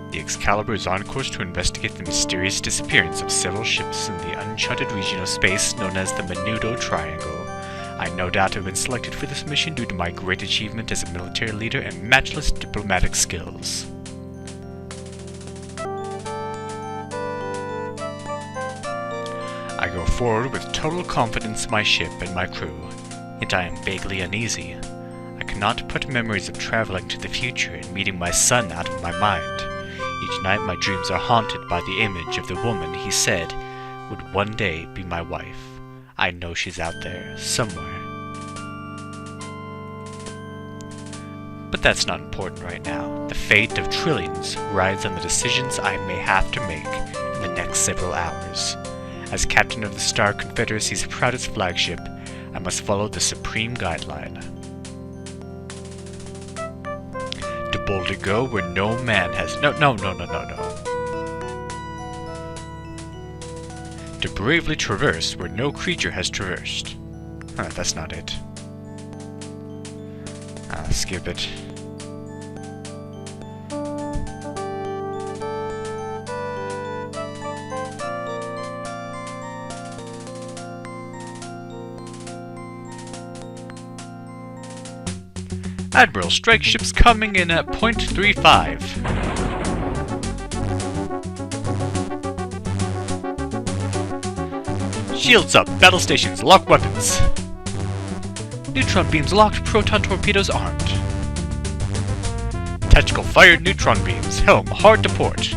The Excalibur is on course to investigate the mysterious disappearance of several ships in the uncharted region of space known as the Menudo Triangle. I no doubt have been selected for this mission due to my great achievement as a military leader and matchless diplomatic skills. I go forward with total confidence in my ship and my crew, yet I am vaguely uneasy. I cannot put memories of traveling to the future and meeting my son out of my mind. Each night my dreams are haunted by the image of the woman he said would one day be my wife. I know she's out there, somewhere. But that's not important right now. The fate of trillions rides on the decisions I may have to make in the next several hours. As captain of the Star Confederacy's proudest flagship, I must follow the supreme guideline. To boldly go where no man has... No. To bravely traverse where no creature has traversed. That's not it. Skip it. Admiral, strike ships coming in at .35. Shields up, battle stations, lock weapons. Neutron beams locked, proton torpedoes armed. Tactical fired neutron beams, helm hard to port.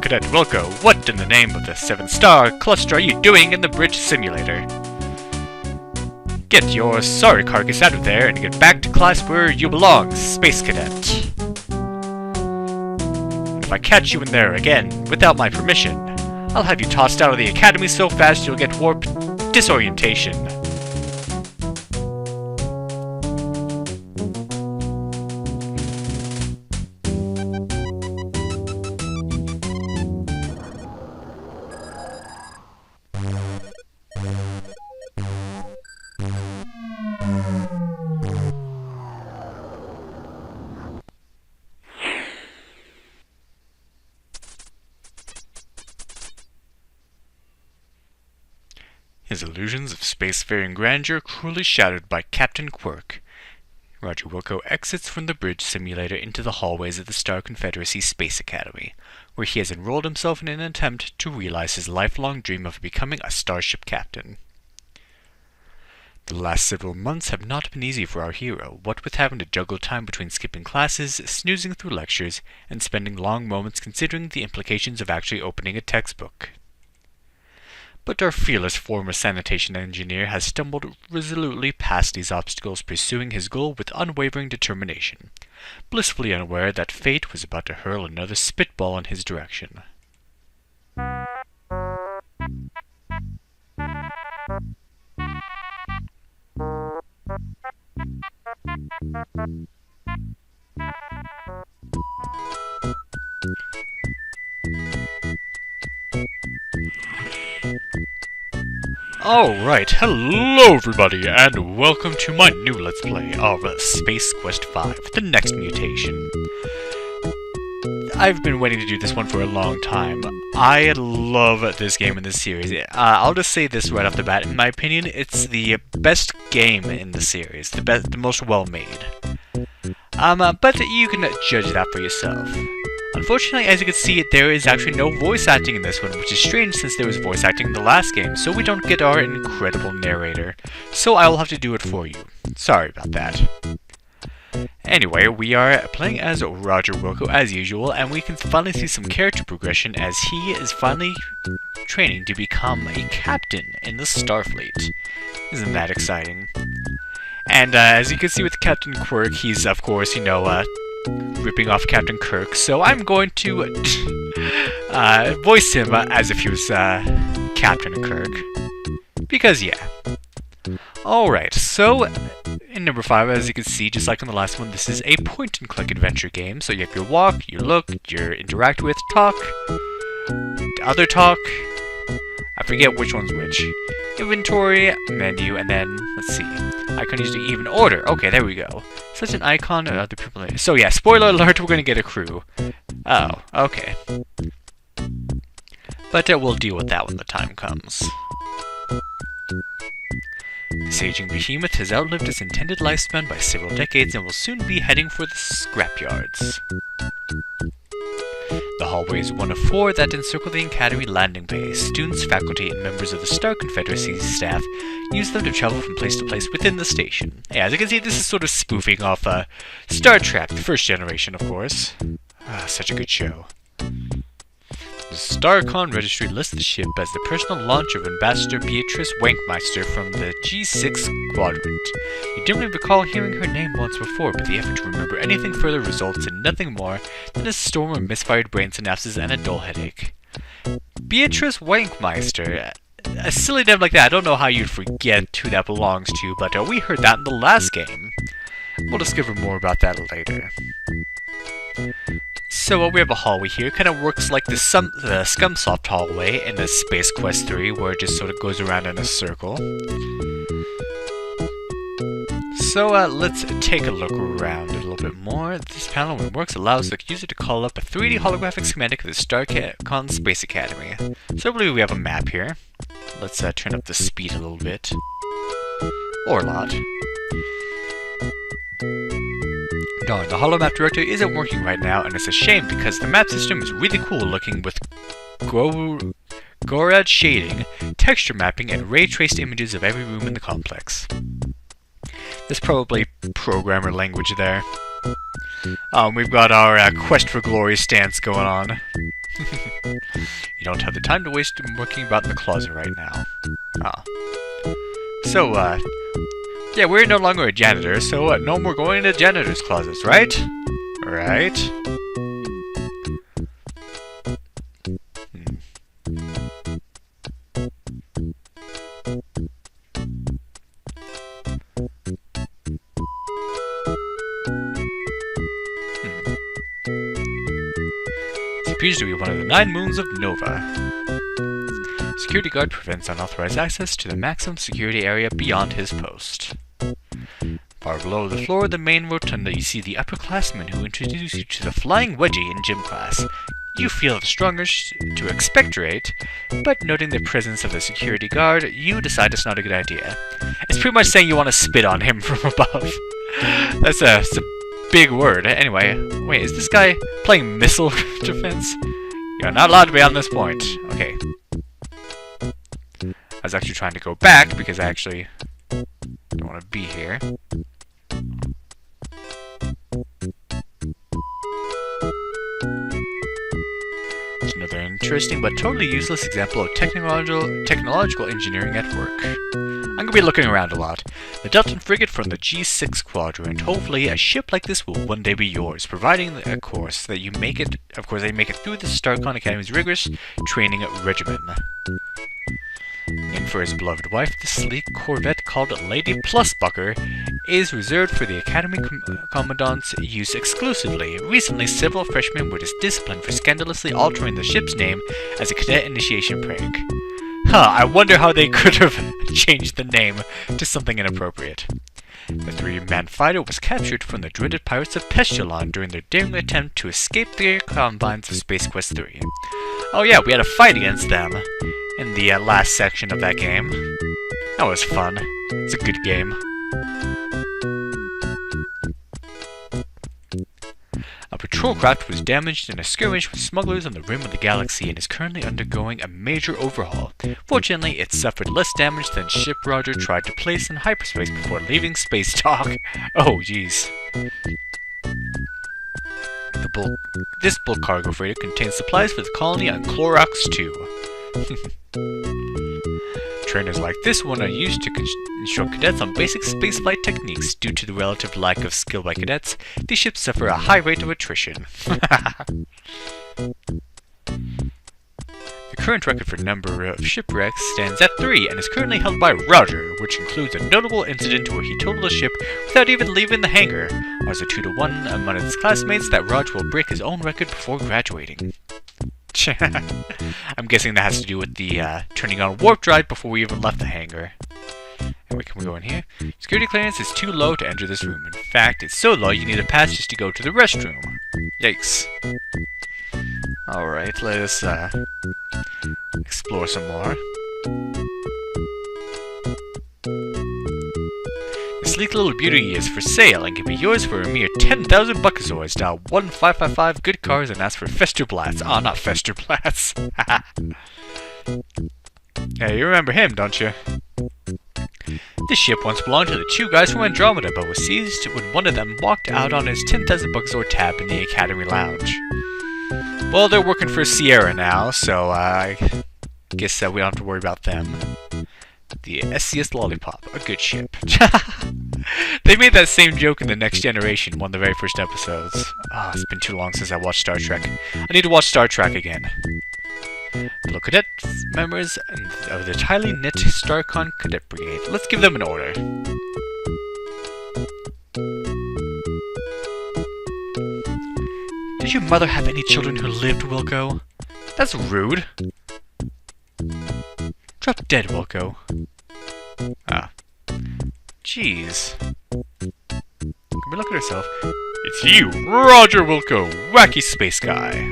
Cadet Wilco, what in the name of the 7-star cluster are you doing in the bridge simulator? Get your sorry carcass out of there and get back to class where you belong, Space Cadet. And if I catch you in there again, without my permission, I'll have you tossed out of the academy so fast you'll get warp disorientation. His illusions of spacefaring grandeur cruelly shattered by Captain Quirk. Roger Wilco exits from the bridge simulator into the hallways of the Star Confederacy Space Academy, where he has enrolled himself in an attempt to realize his lifelong dream of becoming a starship captain. The last several months have not been easy for our hero, what with having to juggle time between skipping classes, snoozing through lectures, and spending long moments considering the implications of actually opening a textbook. But our fearless former sanitation engineer has stumbled resolutely past these obstacles, pursuing his goal with unwavering determination, blissfully unaware that fate was about to hurl another spitball in his direction. Alright, hello everybody, and welcome to my new Let's Play of Space Quest V, The Next Mutation. I've been waiting to do this one for a long time. I love this game in this series. I'll just say this right off the bat, in my opinion, it's the best game in the series, the most well-made. But you can judge that for yourself. Unfortunately, as you can see, there is actually no voice acting in this one, which is strange since there was voice acting in the last game, so we don't get our incredible narrator. So I will have to do it for you. Sorry about that. Anyway, we are playing as Roger Wilco as usual, and we can finally see some character progression as he is finally training to become a captain in the Starfleet. Isn't that exciting? And as you can see with Captain Quirk, he's of course, ripping off Captain Kirk, so I'm going to voice him as if he was Captain Kirk. Because, yeah. Alright, so in number 5, as you can see, just like in the last one, this is a point-and-click adventure game. So you have your walk, you look, your interact with, talk, other talk, I forget which one's which. Inventory, menu, and then, let's see, icon used to even order. Okay, there we go. Such an icon and other people. So yeah, spoiler alert, we're gonna get a crew. Oh, okay. But we'll deal with that when the time comes. This aging behemoth has outlived its intended lifespan by several decades and will soon be heading for the scrapyards. The hallway is one of 4 that encircle the Academy landing bay. Students, faculty, and members of the Star Confederacy's staff use them to travel from place to place within the station. Yeah, as you can see, this is sort of spoofing off Star Trek, the first generation, of course. Such a good show. The StarCon registry lists the ship as the personal launch of Ambassador Beatrice Wankmeister from the G6 Quadrant. You dimly recall hearing her name once before, but the effort to remember anything further results in nothing more than a storm of misfired brain synapses and a dull headache. Beatrice Wankmeister. A silly name like that, I don't know how you'd forget who that belongs to, but we heard that in the last game. We'll discover more about that later. So we have a hallway here. Kind of works like the Scumsoft hallway in the Space Quest 3, where it just sort of goes around in a circle. So let's take a look around a little bit more. This panel, when it works, allows the user to call up a 3D holographic schematic of the StarCon Space Academy. So I believe we have a map here. Let's turn up the speed a little bit. Or a lot. Darn, the holomap director isn't working right now, and it's a shame because the map system is really cool looking with Gorad shading, texture mapping, and ray-traced images of every room in the complex. There's probably programmer language there. We've got our Quest for Glory stance going on. You don't have the time to waste working about in the closet right now. So, yeah, we're no longer a janitor, so no more going into janitor's closets, right? Right? This appears to be one of the 9 moons of Nova. Security guard prevents unauthorized access to the maximum security area beyond his post. Far below the floor of the main rotunda, you see the upperclassmen who introduce you to the flying wedgie in gym class. You feel the strong urge to expectorate, but noting the presence of the security guard, you decide it's not a good idea. It's pretty much saying you want to spit on him from above. That's a big word. Anyway, wait, is this guy playing missile defense? You're not allowed to be on this point. Okay. I was actually trying to go back because I actually don't want to be here. It's another interesting but totally useless example of technological engineering at work. I'm going to be looking around a lot. The Delta frigate from the G6 Quadrant. Hopefully a ship like this will one day be yours, providing, of course, that you make it, they make it through the StarCon Academy's rigorous training regimen. And for his beloved wife, the sleek corvette called Lady Plusbucker is reserved for the Academy Commandant's use exclusively. Recently, several freshmen were disciplined for scandalously altering the ship's name as a cadet initiation prank. I wonder how they could have changed the name to something inappropriate. The three-man fighter was captured from the dreaded pirates of Pestilon during their daring attempt to escape the confines of Space Quest 3. Oh yeah, we had a fight against them in the last section of that game. That was fun. It's a good game. A patrol craft was damaged in a skirmish with smugglers on the rim of the galaxy and is currently undergoing a major overhaul. Fortunately, it suffered less damage than ship Roger tried to place in hyperspace before leaving space dock. Oh, jeez. This bulk cargo freighter contains supplies for the colony on Clorox 2. Trainers like this one are used to instruct cadets on basic spaceflight techniques. Due to the relative lack of skill by cadets, these ships suffer a high rate of attrition. The current record for number of shipwrecks stands at 3 and is currently held by Roger, which includes a notable incident where he totaled a ship without even leaving the hangar. Odds are 2-1 among his classmates that Roger will break his own record before graduating. I'm guessing that has to do with the turning on warp drive before we even left the hangar. Anyway, can we go in here? Security clearance is too low to enter this room. In fact, it's so low you need a pass just to go to the restroom. Yikes. Alright, let us explore some more. The sleek little beauty is for sale and can be yours for a mere 10,000 buckazoids. Dial 1555 good cars and ask for Festerblats. Ah, not Festerblats. Yeah, you remember him, don't you? This ship once belonged to the two guys from Andromeda, but was seized when one of them walked out on his 10,000 buckazoid tab in the Academy Lounge. Well, they're working for Sierra now, so I guess we don't have to worry about them. The SCS Lollipop, a good ship. They made that same joke in The Next Generation, one of the very first episodes. Ah, it's been too long since I watched Star Trek. I need to watch Star Trek again. Fellow cadet members of the tightly knit StarCon Cadet Brigade. Let's give them an order. Did your mother have any children who lived, Wilco? That's rude. Drop dead, Wilco. Ah. Jeez. Can we look at herself? It's you, Roger Wilco, wacky space guy.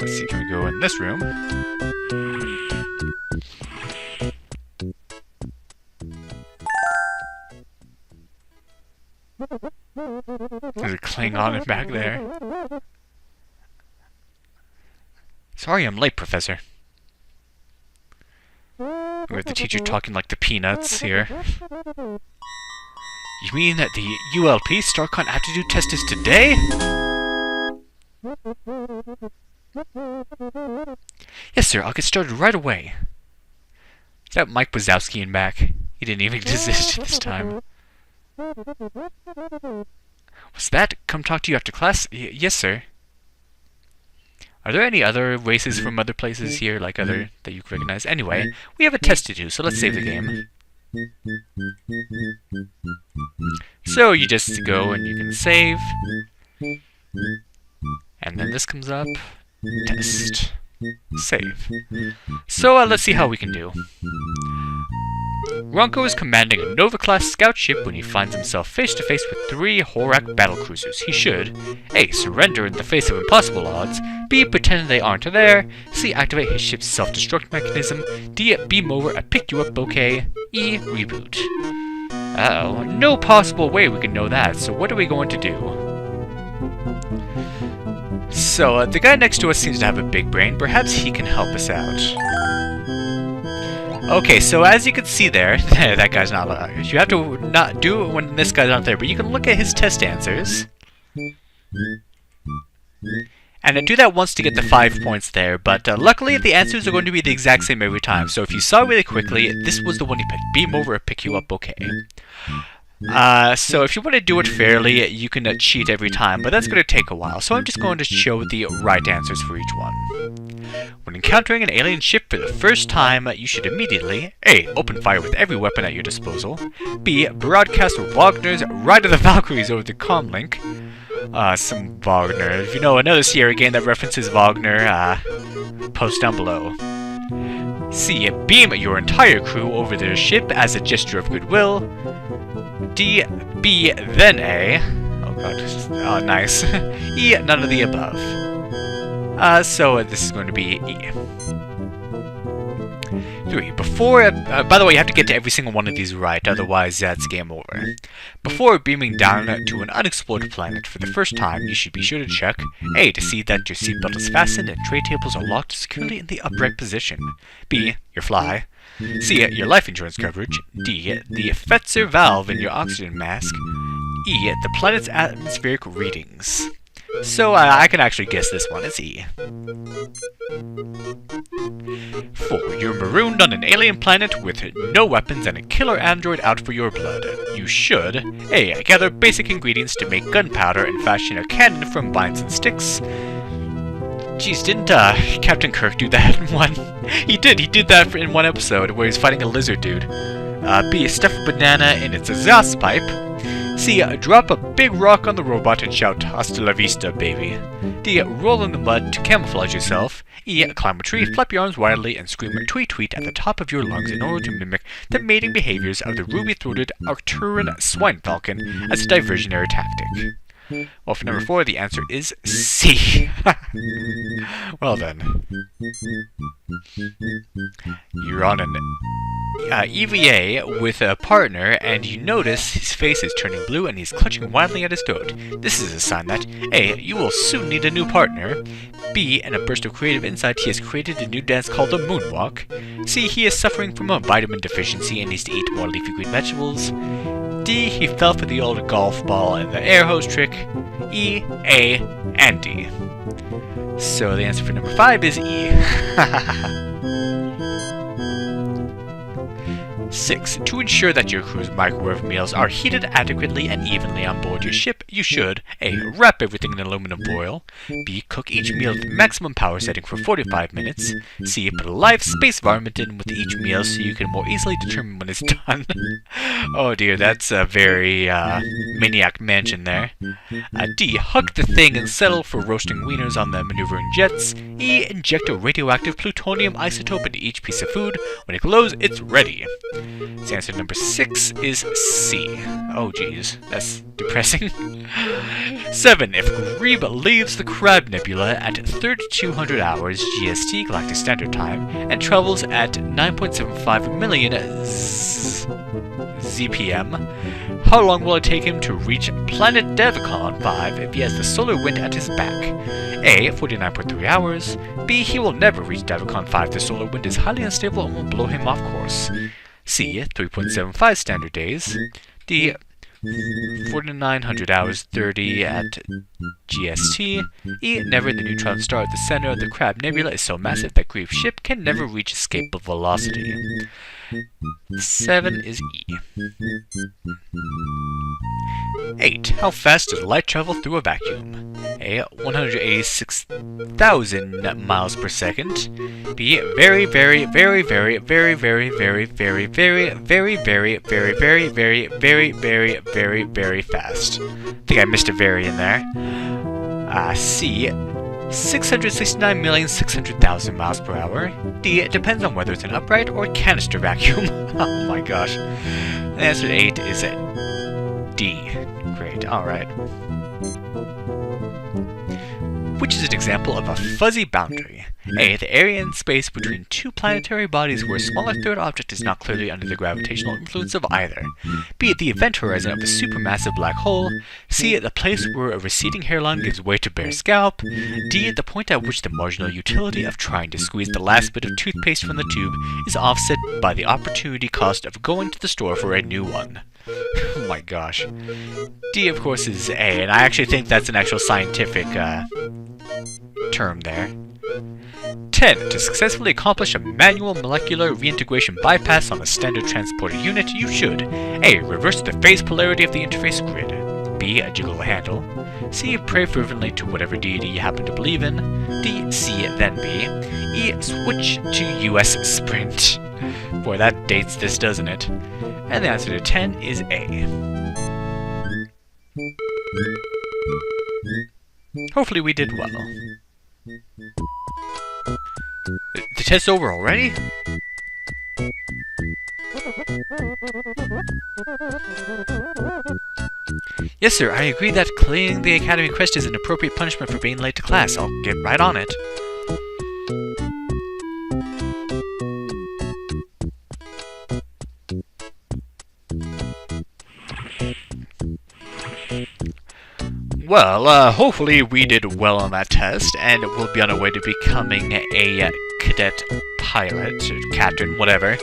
Let's see, can we go in this room? There's a Klingon back there. Sorry I'm late, Professor. We have the teacher talking like the Peanuts here. You mean that the ULP StarCon aptitude test is today? Yes, sir, I'll get started right away. Is that Mike Wazowski in back? He didn't even exist this time. What's that? Come talk to you after class? Yes, sir. Are there any other races from other places here, like other that you can recognize? Anyway, we have a test to do, so let's save the game. So you just go and you can save. And then this comes up. Test. Save. So let's see how we can do. Ronco is commanding a Nova-class scout ship when he finds himself face-to-face with 3 Horak battlecruisers. He should A. Surrender in the face of impossible odds, B. Pretend they aren't there, C. Activate his ship's self-destruct mechanism, D. Beam over a pick-you-up bouquet, E. Reboot. Uh-oh, no possible way we can know that, so what are we going to do? So, the guy next to us seems to have a big brain. Perhaps he can help us out. Okay, so as you can see there, that guy's not alive. You have to not do it when this guy's not there, but you can look at his test answers. And I do that once to get the 5 points there, but luckily the answers are going to be the exact same every time. So if you saw really quickly, this was the one he picked. Beam over or pick you up bouquet. So if you want to do it fairly, you can cheat every time, but that's going to take a while. So I'm just going to show the right answers for each one. When encountering an alien ship for the first time, you should immediately A. Open fire with every weapon at your disposal, B. Broadcast Wagner's Ride of the Valkyries over the comlink. Some Wagner. If you know another Sierra game that references Wagner, post down below. C. Beam your entire crew over their ship as a gesture of goodwill. D. B. Then A. Oh god. Oh, nice. E. None of the above. So this is going to be E. 3. Before, by the way, you have to get to every single one of these right, otherwise that's game over. Before beaming down to an unexplored planet for the first time, you should be sure to check A. To see that your seatbelt is fastened and tray tables are locked securely in the upright position. B. Your fly. C. Your life insurance coverage. D. The Fetzer valve in your oxygen mask. E. The planet's atmospheric readings. So I can actually guess this one. It's E. 4. You're marooned on an alien planet with no weapons and a killer android out for your blood. You should A. Gather basic ingredients to make gunpowder and fashion a cannon from vines and sticks. Jeez, didn't Captain Kirk do that in one? He did that in one episode where he's fighting a lizard dude. B. Stuff a banana in its exhaust pipe. C. Drop a big rock on the robot and shout, "Hasta la vista, baby." D. Roll in the mud to camouflage yourself. E. Climb a tree, flap your arms wildly, and scream tweet tweet at the top of your lungs in order to mimic the mating behaviors of the ruby-throated Arcturian swine falcon as a diversionary tactic. Well, for number 4, the answer is C. Well then. You're on an EVA with a partner, and you notice his face is turning blue and he's clutching wildly at his throat. This is a sign that A. You will soon need a new partner. B. In a burst of creative insight, he has created a new dance called the Moonwalk. C. He is suffering from a vitamin deficiency and needs to eat more leafy green vegetables. D. He fell for the old golf ball and the air hose trick. E, A, and D. So the answer for number 5 is E. 6. To ensure that your crew's microwave meals are heated adequately and evenly on board your ship, you should A. Wrap everything in aluminum foil. B. Cook each meal at the maximum power setting for 45 minutes. C. Put a live space varmint in with each meal so you can more easily determine when it's done. Oh dear, that's a very maniac mansion there. D. Hug the thing and settle for roasting wieners on the maneuvering jets. E. Inject a radioactive plutonium isotope into each piece of food. When it glows, it's ready. So answer number 6 is C. Oh geez, that's depressing. 7. If Grebe leaves the Crab Nebula at 3200 hours GST Galactic Standard Time and travels at 9.75 million ZPM, how long will it take him to reach planet Devicon 5 if he has the solar wind at his back? A. 49.3 hours. B. He will never reach Devicon 5. The solar wind is highly unstable and will blow him off course. C. 3.75 standard days. D. 4900 hours 30 at GST. E. Never. The neutron star at the center of the Crab Nebula is so massive that Grebe's ship can never reach escapable velocity. 7 is E. 8. How fast does light travel through a vacuum? A. 186,000 miles per second. B. Very, very, very, very, very, very, very, very, very, very, very, very, very, very, very, very, very, very fast. I think I missed a very in there. C. 669,600,000 miles per hour. D. It depends on whether it's an upright or canister vacuum. Oh my gosh. The answer to 8 is D. Great, alright. Which is an example of a fuzzy boundary. A. The area in space between two planetary bodies where a smaller third object is not clearly under the gravitational influence of either. B. The event horizon of a supermassive black hole. C. The place where a receding hairline gives way to bare scalp. D. The point at which the marginal utility of trying to squeeze the last bit of toothpaste from the tube is offset by the opportunity cost of going to the store for a new one. Oh my gosh. D, of course, is A, and I actually think that's an actual scientific term there. 10. To successfully accomplish a manual molecular reintegration bypass on a standard transporter unit, you should A. Reverse the phase polarity of the interface grid. B. Jiggle the handle. C. Pray fervently to whatever deity you happen to believe in. D. C. Then B. E. Switch to US Sprint. Boy, that dates this, doesn't it? And the answer to 10 is A. Hopefully we did well. The test's over already? Yes, sir, I agree that clearing the Academy crest is an appropriate punishment for being late to class. I'll get right on it. Well, hopefully we did well on that test, and we'll be on our way to becoming a cadet pilot, captain, whatever.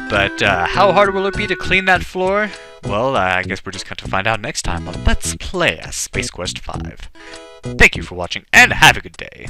But how hard will it be to clean that floor? Well, I guess we're just going to find out next time on Let's Play Space Quest 5. Thank you for watching, and have a good day.